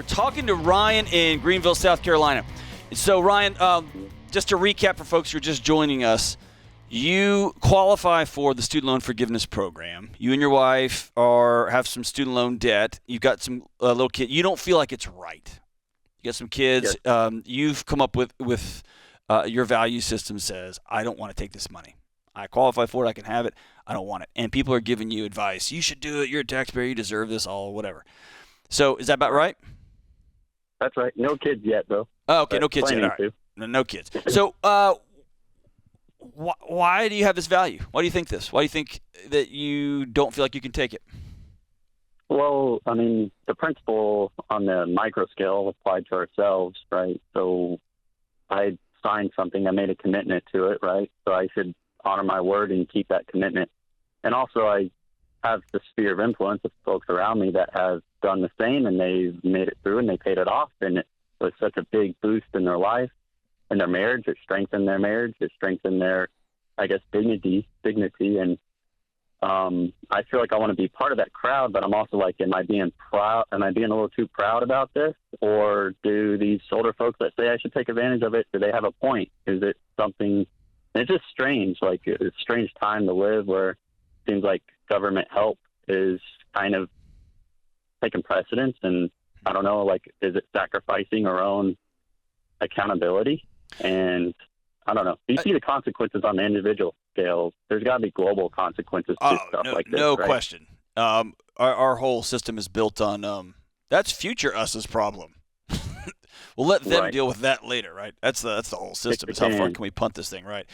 talking to Ryan in Greenville, South Carolina. So, Ryan, just to recap for folks who are just joining us, you qualify for the student loan forgiveness program. You and your wife have some student loan debt. You've got some little kid. You don't feel like it's right. You got some kids. Yes. You've come up with your value system says, I don't want to take this money. I qualify for it. I can have it. I don't want it. And people are giving you advice. You should do it. You're a taxpayer. You deserve this, all whatever. So is that about right? That's right. No kids yet, though. Oh, okay. No kids yet. All right. No kids. So why do you have this value? Why do you think this? Why do you think that you don't feel like you can take it? Well, I mean, the principle on the micro scale applied to ourselves, right? So I signed something. I made a commitment to it, right? So I should honor my word and keep that commitment. And also I have the sphere of influence of folks around me that have done the same, and they've made it through and they paid it off. And it was such a big boost in their life and their marriage. It strengthened their marriage. It strengthened their, I guess, dignity. And I feel like I want to be part of that crowd, but I'm also like, am I being proud? Am I being a little too proud about this? Or do these older folks that say I should take advantage of it, do they have a point? Is it something? It's just strange. Like, it's a strange time to live where it seems like government help is kind of taking precedence. And I don't know, like, is it sacrificing our own accountability? And I don't know. You see the consequences on the individual scale. There's got to be global consequences to stuff like this. No right? question. Our whole system is built on that's future us's problem. We'll let them deal with that later, right? That's the whole system. Is how far can we punt this thing, right?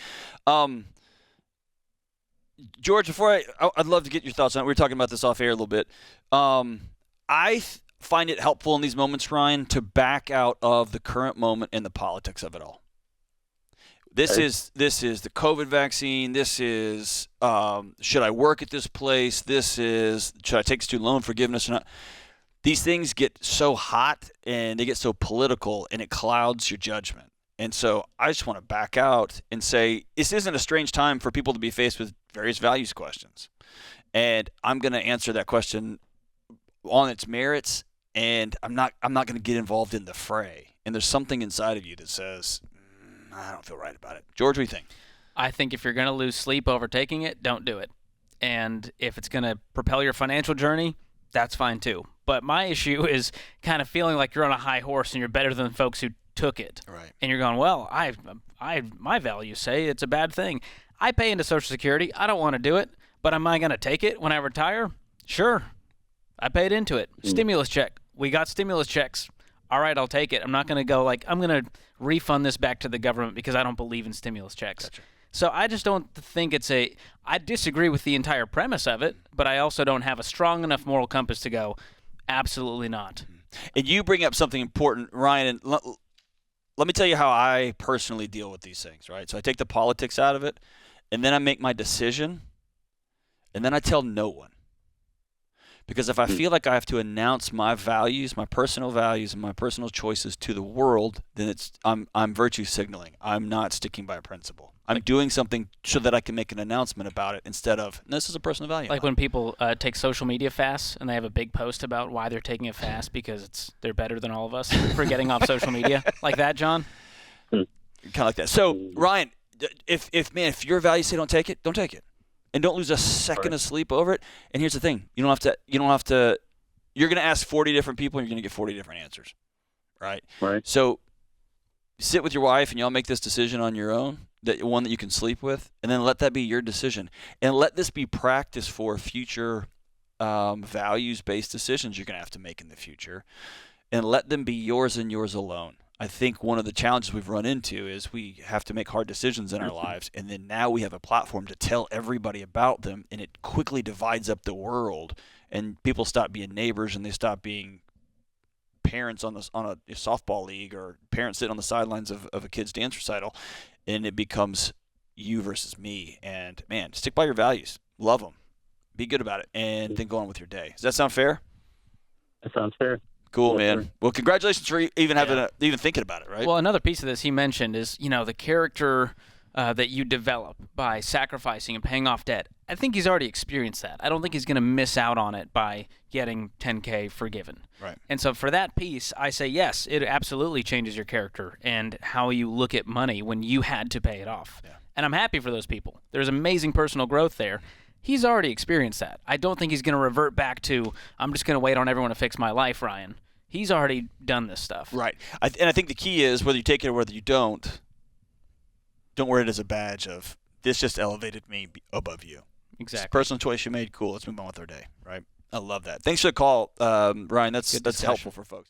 George, before I'd love to get your thoughts on it. We were talking about this off air a little bit. I find it helpful in these moments, Ryan, to back out of the current moment and the politics of it all. This is the COVID vaccine. This is should I work at this place? This is should I take student loan forgiveness or not? These things get so hot and they get so political, and it clouds your judgment. And so I just want to back out and say this isn't a strange time for people to be faced with various values questions. And I'm going to answer that question on its merits, and I'm not going to get involved in the fray. And there's something inside of you that says, I don't feel right about it. George, what do you think? I think if you're going to lose sleep over taking it, don't do it. And if it's going to propel your financial journey, that's fine too. But my issue is kind of feeling like you're on a high horse and you're better than folks who took it. Right. And you're going, well, my values say it's a bad thing. I pay into Social Security. I don't want to do it. But am I going to take it when I retire? Sure. I paid into it. Stimulus check. We got stimulus checks. All right, I'll take it. I'm not going to go like, I'm going to refund this back to the government because I don't believe in stimulus checks. Gotcha. So I just don't think I disagree with the entire premise of it, but I also don't have a strong enough moral compass to go, absolutely not. And you bring up something important, Ryan, and let me tell you how I personally deal with these things, right? So I take the politics out of it, and then I make my decision, and then I tell no one. Because if I feel like I have to announce my values, my personal values, and my personal choices to the world, then I'm virtue signaling. I'm not sticking by a principle. I'm doing something so that I can make an announcement about it instead of, this is a personal value. Like when people take social media fasts and they have a big post about why they're taking a fast because they're better than all of us for getting off social media. Like that, John? Kind of like that. So, Ryan, if your values say don't take it, don't take it. And don't lose a second of sleep over it. And here's the thing. You don't have to you're going to ask 40 different people and you're going to get 40 different answers. Right? Right. So sit with your wife and y'all make this decision on your own, one that you can sleep with, and then let that be your decision. And let this be practice for future values-based decisions you're going to have to make in the future. And let them be yours and yours alone. I think one of the challenges we've run into is we have to make hard decisions in our lives, and then now we have a platform to tell everybody about them, and it quickly divides up the world, and people stop being neighbors and they stop being parents on a softball league or parents sitting on the sidelines of a kid's dance recital, and it becomes you versus me. And, man, stick by your values. Love them. Be good about it, and then go on with your day. Does that sound fair? That sounds fair. Cool, man. Well, congratulations for even thinking about it, right? Well, another piece of this he mentioned is, the character that you develop by sacrificing and paying off debt, I think he's already experienced that. I don't think he's going to miss out on it by getting 10K forgiven. Right. And so for that piece, I say yes, it absolutely changes your character and how you look at money when you had to pay it off. Yeah. And I'm happy for those people. There's amazing personal growth there. He's already experienced that. I don't think he's going to revert back to, I'm just going to wait on everyone to fix my life, Ryan. He's already done this stuff. Right. And I think the key is whether you take it or whether you don't wear it as a badge of, this just elevated me above you. Exactly. It's a personal choice you made. Cool. Let's move on with our day. Right. I love that. Thanks for the call, Ryan. That's helpful for folks.